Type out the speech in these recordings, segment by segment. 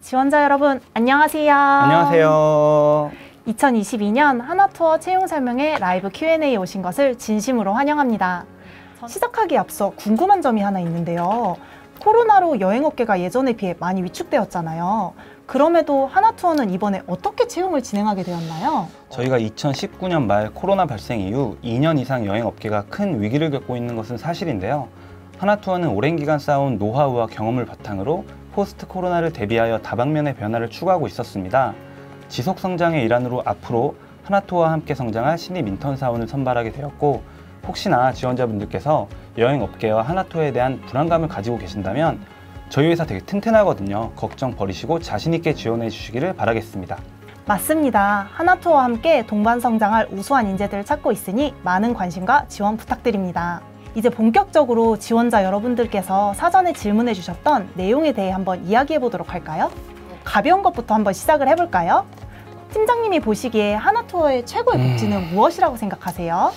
지원자 여러분, 안녕하세요. 안녕하세요. 2022년 하나투어 채용 설명회 라이브 Q&A에 오신 것을 진심으로 환영합니다. 시작하기에 앞서 궁금한 점이 하나 있는데요. 코로나로 여행업계가 예전에 비해 많이 위축되었잖아요. 그럼에도 하나투어는 이번에 어떻게 채용을 진행하게 되었나요? 저희가 2019년 말 코로나 발생 이후 2년 이상 여행업계가 큰 위기를 겪고 있는 것은 사실인데요. 하나투어는 오랜 기간 쌓아온 노하우와 경험을 바탕으로 포스트 코로나를 대비하여 다방면의 변화를 추구하고 있었습니다. 지속 성장의 일환으로 앞으로 하나투어와 함께 성장할 신입 인턴 사원을 선발하게 되었고, 혹시나 지원자분들께서 여행업계와 하나투어에 대한 불안감을 가지고 계신다면 저희 회사 되게 튼튼하거든요. 걱정 버리시고 자신있게 지원해 주시기를 바라겠습니다. 맞습니다. 하나투어와 함께 동반 성장할 우수한 인재들을 찾고 있으니 많은 관심과 지원 부탁드립니다. 이제 본격적으로 지원자 여러분들께서 사전에 질문해 주셨던 내용에 대해 한번 이야기해 보도록 할까요? 가벼운 것부터 한번 시작을 해볼까요? 팀장님이 보시기에 하나투어의 최고의 복지는 무엇이라고 생각하세요?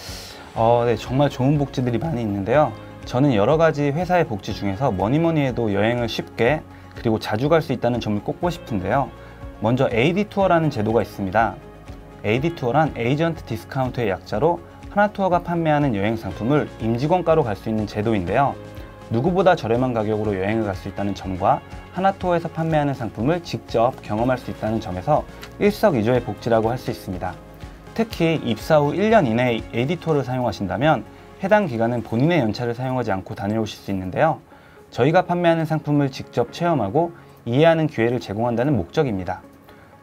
네, 정말 좋은 복지들이 많이 있는데요. 저는 여러 가지 회사의 복지 중에서 뭐니 해도 여행을 쉽게 그리고 자주 갈 수 있다는 점을 꼽고 싶은데요. 먼저 AD 투어라는 제도가 있습니다. AD 투어란 에이전트 디스카운트의 약자로 하나투어가 판매하는 여행 상품을 임직원가로 갈 수 있는 제도인데요. 누구보다 저렴한 가격으로 여행을 갈 수 있다는 점과 하나투어에서 판매하는 상품을 직접 경험할 수 있다는 점에서 일석이조의 복지라고 할 수 있습니다. 특히 입사 후 1년 이내에 AD 투어를 사용하신다면 해당 기간은 본인의 연차를 사용하지 않고 다녀오실 수 있는데요. 저희가 판매하는 상품을 직접 체험하고 이해하는 기회를 제공한다는 목적입니다.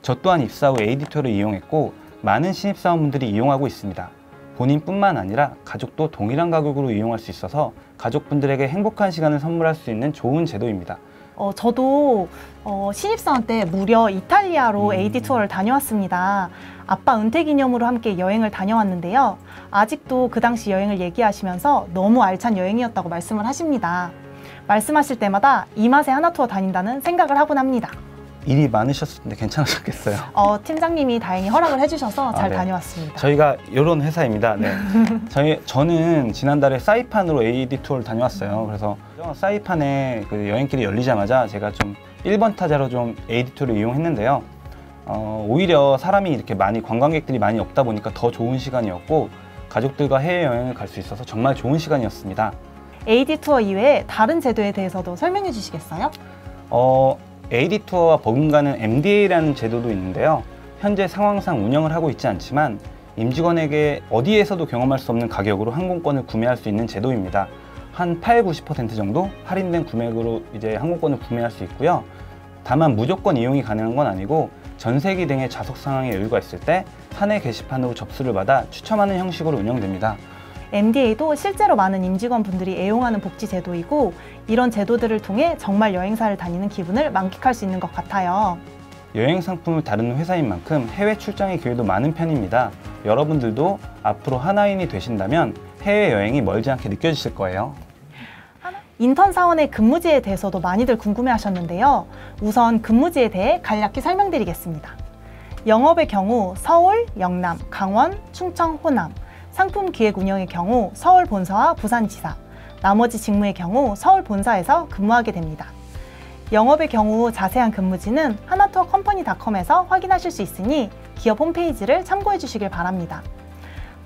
저 또한 입사 후 AD 투어를 이용했고 많은 신입사원분들이 이용하고 있습니다. 본인뿐만 아니라 가족도 동일한 가격으로 이용할 수 있어서 가족분들에게 행복한 시간을 선물할 수 있는 좋은 제도입니다. 저도 신입사원 때 무려 이탈리아로 AD 투어를 다녀왔습니다. 아빠 은퇴 기념으로 함께 여행을 다녀왔는데요. 아직도 그 당시 여행을 얘기하시면서 너무 알찬 여행이었다고 말씀을 하십니다. 말씀하실 때마다 이 맛에 하나투어 다닌다는 생각을 하곤 합니다. 일이 많으셨을 텐데 괜찮으셨겠어요? 팀장님이 다행히 허락을 해주셔서 잘 네. 다녀왔습니다. 저희가 이런 회사입니다. 네. 저는 지난달에 사이판으로 AD 투어를 다녀왔어요. 그래서 사이판에 그 여행길이 열리자마자 제가 좀 1번 타자로 좀 AD 투어를 이용했는데요. 오히려 사람이 이렇게 관광객들이 많이 없다 보니까 더 좋은 시간이었고 가족들과 해외여행을 갈 수 있어서 정말 좋은 시간이었습니다. AD 투어 이외에 다른 제도에 대해서도 설명해 주시겠어요? AD 투어와 버금가는 MDA라는 제도도 있는데요. 현재 상황상 운영을 하고 있지 않지만 임직원에게 어디에서도 경험할 수 없는 가격으로 항공권을 구매할 수 있는 제도입니다. 한 80~90% 정도 할인된 금액으로 이제 항공권을 구매할 수 있고요. 다만 무조건 이용이 가능한 건 아니고 전세기 등의 좌석 상황에 여유가 있을 때 사내 게시판으로 접수를 받아 추첨하는 형식으로 운영됩니다. MDA도 실제로 많은 임직원분들이 애용하는 복지 제도이고 이런 제도들을 통해 정말 여행사를 다니는 기분을 만끽할 수 있는 것 같아요. 여행 상품을 다루는 회사인 만큼 해외 출장의 기회도 많은 편입니다. 여러분들도 앞으로 하나인이 되신다면 해외여행이 멀지 않게 느껴지실 거예요. 인턴 사원의 근무지에 대해서도 많이들 궁금해하셨는데요. 우선 근무지에 대해 간략히 설명드리겠습니다. 영업의 경우 서울, 영남, 강원, 충청, 호남, 상품 기획 운영의 경우 서울 본사와 부산 지사, 나머지 직무의 경우 서울 본사에서 근무하게 됩니다. 영업의 경우 자세한 근무지는 하나투어컴퍼니닷컴에서 확인하실 수 있으니 기업 홈페이지를 참고해 주시길 바랍니다.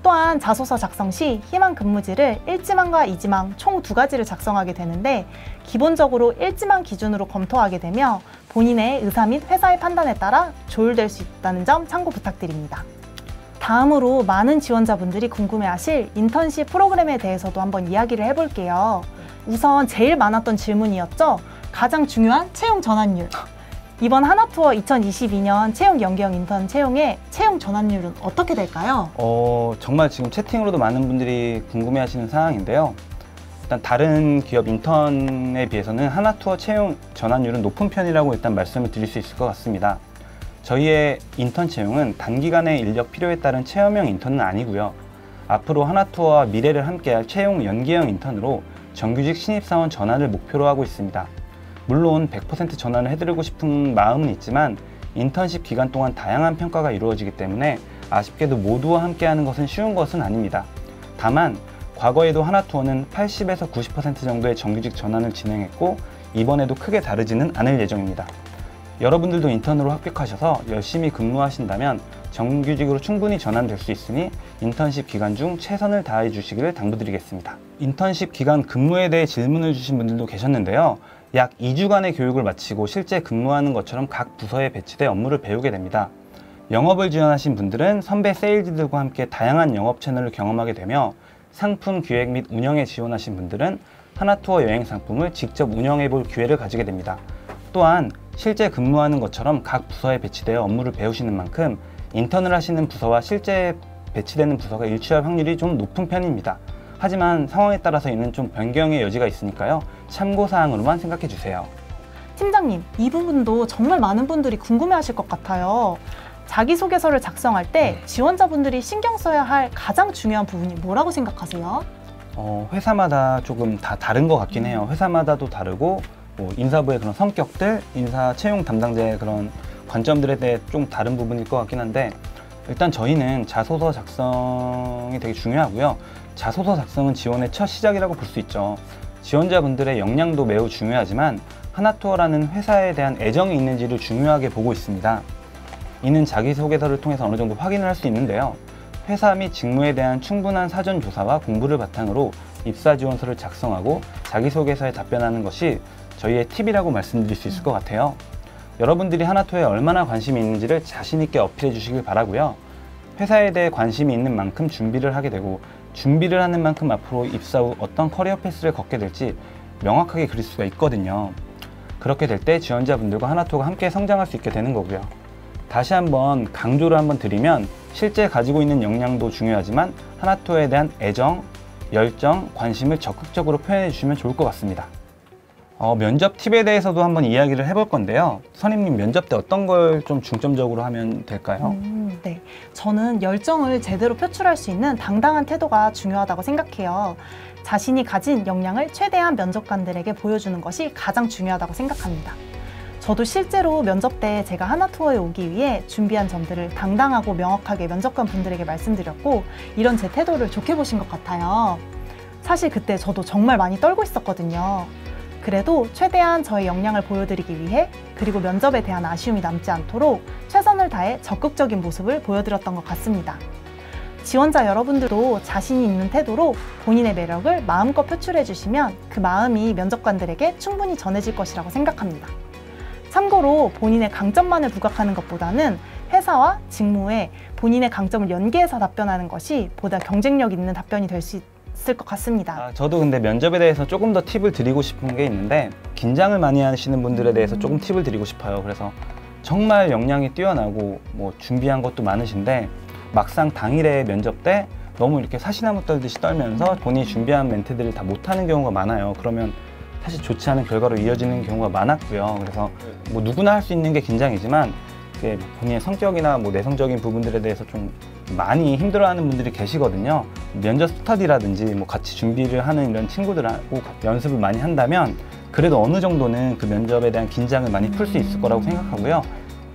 또한 자소서 작성 시 희망 근무지를 1지망과 2지망 총 2가지를 작성하게 되는데 기본적으로 1지망 기준으로 검토하게 되며 본인의 의사 및 회사의 판단에 따라 조율될 수 있다는 점 참고 부탁드립니다. 다음으로 많은 지원자분들이 궁금해하실 인턴십 프로그램에 대해서도 한번 이야기를 해볼게요. 우선 제일 많았던 질문이었죠. 가장 중요한 채용 전환율. 이번 하나투어 2022년 채용 연계형 인턴 채용의 채용 전환율은 어떻게 될까요? 정말 지금 채팅으로도 많은 분들이 궁금해하시는 사항인데요. 일단 다른 기업 인턴에 비해서는 하나투어 채용 전환율은 높은 편이라고 일단 말씀을 드릴 수 있을 것 같습니다. 저희의 인턴 채용은 단기간의 인력 필요에 따른 체험형 인턴은 아니고요. 앞으로 하나투어와 미래를 함께할 채용 연계형 인턴으로 정규직 신입사원 전환을 목표로 하고 있습니다. 물론 100% 전환을 해드리고 싶은 마음은 있지만 인턴십 기간 동안 다양한 평가가 이루어지기 때문에 아쉽게도 모두와 함께하는 것은 쉬운 것은 아닙니다. 다만 과거에도 하나투어는 80에서 90% 정도의 정규직 전환을 진행했고 이번에도 크게 다르지는 않을 예정입니다. 여러분들도 인턴으로 합격하셔서 열심히 근무하신다면 정규직으로 충분히 전환될 수 있으니 인턴십 기간 중 최선을 다해 주시기를 당부드리겠습니다. 인턴십 기간 근무에 대해 질문을 주신 분들도 계셨는데요. 약 2주간의 교육을 마치고 실제 근무하는 것처럼 각 부서에 배치돼 업무를 배우게 됩니다. 영업을 지원하신 분들은 선배 세일즈들과 함께 다양한 영업 채널을 경험하게 되며 상품 기획 및 운영에 지원하신 분들은 하나투어 여행 상품을 직접 운영해 볼 기회를 가지게 됩니다. 또한 실제 근무하는 것처럼 각 부서에 배치되어 업무를 배우시는 만큼 인턴을 하시는 부서와 실제 배치되는 부서가 일치할 확률이 좀 높은 편입니다. 하지만 상황에 따라서 이는 좀 변경의 여지가 있으니까요. 참고사항으로만 생각해 주세요. 팀장님, 이 부분도 정말 많은 분들이 궁금해하실 것 같아요. 자기소개서를 작성할 때 지원자분들이 신경 써야 할 가장 중요한 부분이 뭐라고 생각하세요? 회사마다 조금 다 다른 것 같긴 해요. 회사마다도 다르고 뭐 인사부의 그런 성격들, 인사 채용 담당자의 그런 관점들에 대해 좀 다른 부분일 것 같긴 한데 일단 저희는 자소서 작성이 되게 중요하고요. 자소서 작성은 지원의 첫 시작이라고 볼 수 있죠. 지원자분들의 역량도 매우 중요하지만 하나투어라는 회사에 대한 애정이 있는지를 중요하게 보고 있습니다. 이는 자기소개서를 통해서 어느 정도 확인을 할 수 있는데요. 회사 및 직무에 대한 충분한 사전 조사와 공부를 바탕으로 입사 지원서를 작성하고 자기소개서에 답변하는 것이 저희의 팁이라고 말씀드릴 수 있을 것 같아요. 여러분들이 하나투어에 얼마나 관심이 있는지를 자신 있게 어필해 주시길 바라고요. 회사에 대해 관심이 있는 만큼 준비를 하게 되고 준비를 하는 만큼 앞으로 입사 후 어떤 커리어 패스를 걷게 될지 명확하게 그릴 수가 있거든요. 그렇게 될 때 지원자분들과 하나투어가 함께 성장할 수 있게 되는 거고요. 다시 한번 강조를 한번 드리면 실제 가지고 있는 역량도 중요하지만 하나투어에 대한 애정, 열정, 관심을 적극적으로 표현해 주시면 좋을 것 같습니다. 면접 팁에 대해서도 한번 이야기를 해볼 건데요. 선임님, 면접 때 어떤 걸 좀 중점적으로 하면 될까요? 네, 저는 열정을 제대로 표출할 수 있는 당당한 태도가 중요하다고 생각해요. 자신이 가진 역량을 최대한 면접관들에게 보여주는 것이 가장 중요하다고 생각합니다. 저도 실제로 면접 때 제가 하나투어에 오기 위해 준비한 점들을 당당하고 명확하게 면접관 분들에게 말씀드렸고 이런 제 태도를 좋게 보신 것 같아요. 사실 그때 저도 정말 많이 떨고 있었거든요. 그래도 최대한 저의 역량을 보여드리기 위해 그리고 면접에 대한 아쉬움이 남지 않도록 최선을 다해 적극적인 모습을 보여드렸던 것 같습니다. 지원자 여러분들도 자신이 있는 태도로 본인의 매력을 마음껏 표출해 주시면 그 마음이 면접관들에게 충분히 전해질 것이라고 생각합니다. 참고로 본인의 강점만을 부각하는 것보다는 회사와 직무에 본인의 강점을 연계해서 답변하는 것이 보다 경쟁력 있는 답변이 될 수 있을 것 같습니다. 저도 근데 면접에 대해서 조금 더 팁을 드리고 싶은 게 있는데 긴장을 많이 하시는 분들에 대해서 조금 팁을 드리고 싶어요. 그래서 정말 역량이 뛰어나고 뭐 준비한 것도 많으신데 막상 당일에 면접 때 너무 이렇게 사시나무 떨듯이 떨면서 본인이 준비한 멘트들을 다 못하는 경우가 많아요. 그러면 사실 좋지 않은 결과로 이어지는 경우가 많았고요. 그래서 뭐 누구나 할 수 있는 게 긴장이지만 본인의 성격이나 뭐 내성적인 부분들에 대해서 좀 많이 힘들어하는 분들이 계시거든요. 면접 스터디라든지 뭐 같이 준비를 하는 이런 친구들하고 연습을 많이 한다면 그래도 어느 정도는 그 면접에 대한 긴장을 많이 풀 수 있을 거라고 생각하고요.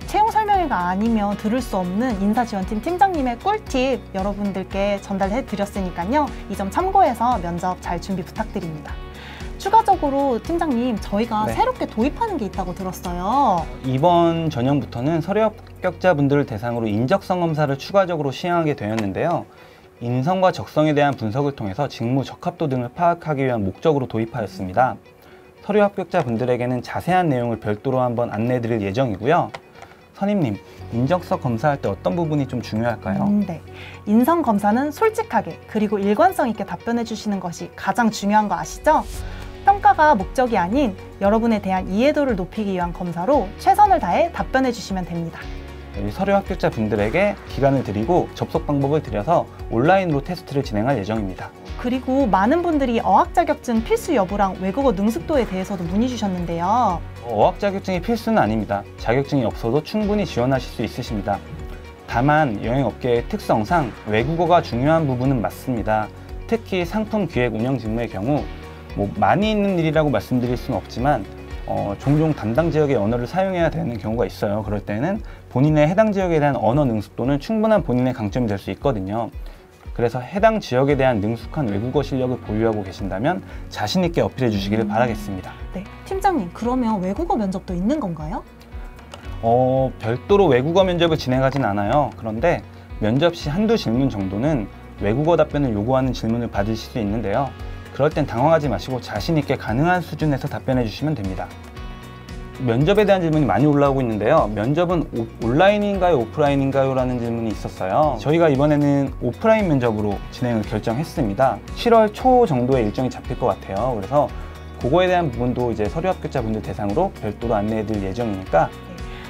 채용 설명회가 아니면 들을 수 없는 인사지원팀 팀장님의 꿀팁 여러분들께 전달해 드렸으니까요. 이 점 참고해서 면접 잘 준비 부탁드립니다. 추가적으로 팀장님, 저희가 새롭게 도입하는 게 있다고 들었어요. 이번 전형부터는 서류 합격자분들을 대상으로 인적성 검사를 추가적으로 시행하게 되었는데요. 인성과 적성에 대한 분석을 통해서 직무 적합도 등을 파악하기 위한 목적으로 도입하였습니다. 서류 합격자분들에게는 자세한 내용을 별도로 한번 안내드릴 예정이고요. 선임님, 인적성 검사할 때 어떤 부분이 좀 중요할까요? 네, 인성 검사는 솔직하게 그리고 일관성 있게 답변해 주시는 것이 가장 중요한 거 아시죠? 평가가 목적이 아닌 여러분에 대한 이해도를 높이기 위한 검사로 최선을 다해 답변해 주시면 됩니다. 서류 합격자 분들에게 기간을 드리고 접속 방법을 드려서 온라인으로 테스트를 진행할 예정입니다. 그리고 많은 분들이 어학 자격증 필수 여부랑 외국어 능숙도에 대해서도 문의 주셨는데요. 어학 자격증이 필수는 아닙니다. 자격증이 없어도 충분히 지원하실 수 있으십니다. 다만 여행업계의 특성상 외국어가 중요한 부분은 맞습니다. 특히 상품 기획 운영 직무의 경우 뭐 많이 있는 일이라고 말씀드릴 수는 없지만 종종 담당 지역의 언어를 사용해야 되는 경우가 있어요. 그럴 때는 본인의 해당 지역에 대한 언어 능숙도는 충분한 본인의 강점이 될 수 있거든요. 그래서 해당 지역에 대한 능숙한 외국어 실력을 보유하고 계신다면 자신 있게 어필해 주시기를 바라겠습니다. 네, 팀장님, 그러면 외국어 면접도 있는 건가요? 별도로 외국어 면접을 진행하진 않아요. 그런데 면접 시 한두 질문 정도는 외국어 답변을 요구하는 질문을 받으실 수 있는데요. 그럴 땐 당황하지 마시고 자신 있게 가능한 수준에서 답변해 주시면 됩니다. 면접에 대한 질문이 많이 올라오고 있는데요. 면접은 온라인인가요, 오프라인인가요? 라는 질문이 있었어요. 저희가 이번에는 오프라인 면접으로 진행을 결정했습니다. 7월 초 정도에 일정이 잡힐 것 같아요. 그래서 그거에 대한 부분도 이제 서류 합격자분들 대상으로 별도로 안내해 드릴 예정이니까.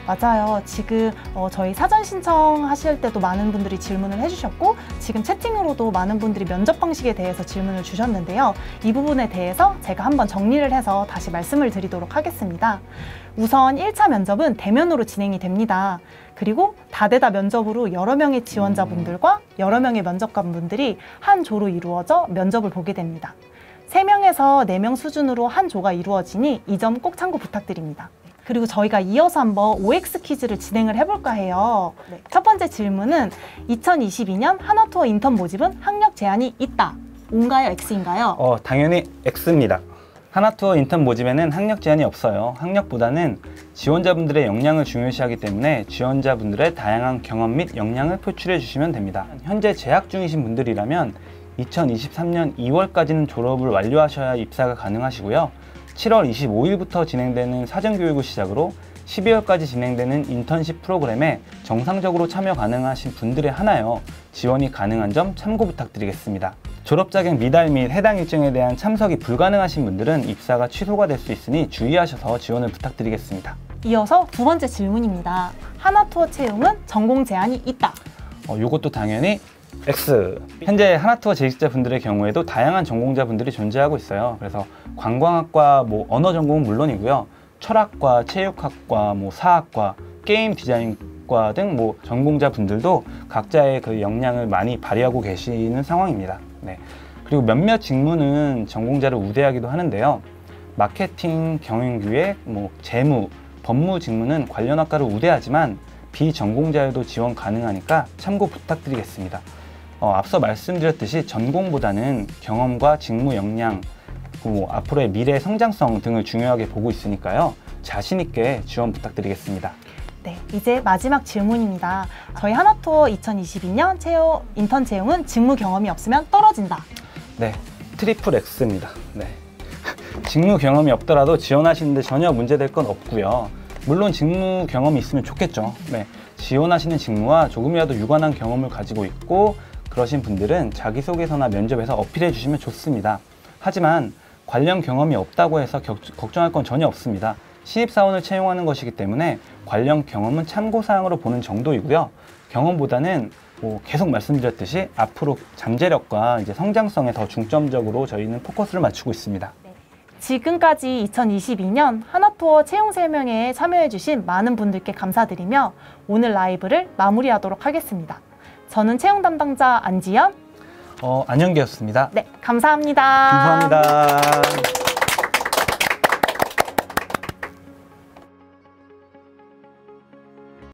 맞아요. 지금 저희 사전 신청하실 때도 많은 분들이 질문을 해주셨고 지금 채팅으로도 많은 분들이 면접 방식에 대해서 질문을 주셨는데요. 이 부분에 대해서 제가 한번 정리를 해서 다시 말씀을 드리도록 하겠습니다. 우선 1차 면접은 대면으로 진행이 됩니다. 그리고 다대다 면접으로 여러 명의 지원자분들과 여러 명의 면접관분들이 한 조로 이루어져 면접을 보게 됩니다. 3명에서 4명 수준으로 한 조가 이루어지니 이 점 꼭 참고 부탁드립니다. 그리고 저희가 이어서 한번 OX 퀴즈를 진행을 해볼까 해요. 첫 번째 질문은 2022년 하나투어 인턴 모집은 학력 제한이 있다. O인가요? X인가요? 당연히 X입니다. 하나투어 인턴 모집에는 학력 제한이 없어요. 학력보다는 지원자분들의 역량을 중요시하기 때문에 지원자분들의 다양한 경험 및 역량을 표출해 주시면 됩니다. 현재 재학 중이신 분들이라면 2023년 2월까지는 졸업을 완료하셔야 입사가 가능하시고요. 7월 25일부터 진행되는 사전교육을 시작으로 12월까지 진행되는 인턴십 프로그램에 정상적으로 참여 가능하신 분들에 한하여 지원이 가능한 점 참고 부탁드리겠습니다. 졸업자격 미달 및 해당 일정에 대한 참석이 불가능하신 분들은 입사가 취소가 될 수 있으니 주의하셔서 지원을 부탁드리겠습니다. 이어서 두 번째 질문입니다. 하나투어 채용은 전공 제한이 있다. 이것도 당연히 X. 현재 하나투어 재직자분들의 경우에도 다양한 전공자분들이 존재하고 있어요. 그래서 관광학과, 언어 전공은 물론이고요. 철학과, 체육학과, 사학과, 게임 디자인과 등 전공자분들도 각자의 그 역량을 많이 발휘하고 계시는 상황입니다. 네. 그리고 몇몇 직무는 전공자를 우대하기도 하는데요. 마케팅, 경영기획, 재무, 법무 직무는 관련 학과를 우대하지만 비전공자에도 지원 가능하니까 참고 부탁드리겠습니다. 앞서 말씀드렸듯이 전공보다는 경험과 직무 역량, 앞으로의 미래 성장성 등을 중요하게 보고 있으니까요. 자신 있게 지원 부탁드리겠습니다. 네, 이제 마지막 질문입니다. 저희 하나투어 2022년 인턴 채용은 직무 경험이 없으면 떨어진다. 네, 트리플 X입니다. 네. 직무 경험이 없더라도 지원하시는데 전혀 문제될 건 없고요. 물론 직무 경험이 있으면 좋겠죠. 네, 지원하시는 직무와 조금이라도 유관한 경험을 가지고 있고 그러신 분들은 자기소개서나 면접에서 어필해 주시면 좋습니다. 하지만 관련 경험이 없다고 해서 걱정할 건 전혀 없습니다. 신입사원을 채용하는 것이기 때문에 관련 경험은 참고사항으로 보는 정도이고요. 경험보다는 계속 말씀드렸듯이 앞으로 잠재력과 성장성에 더 중점적으로 저희는 포커스를 맞추고 있습니다. 지금까지 2022년 하나투어 채용 설명회에 참여해주신 많은 분들께 감사드리며 오늘 라이브를 마무리하도록 하겠습니다. 저는 채용 담당자 안지연, 안영기였습니다. 네, 감사합니다. 감사합니다.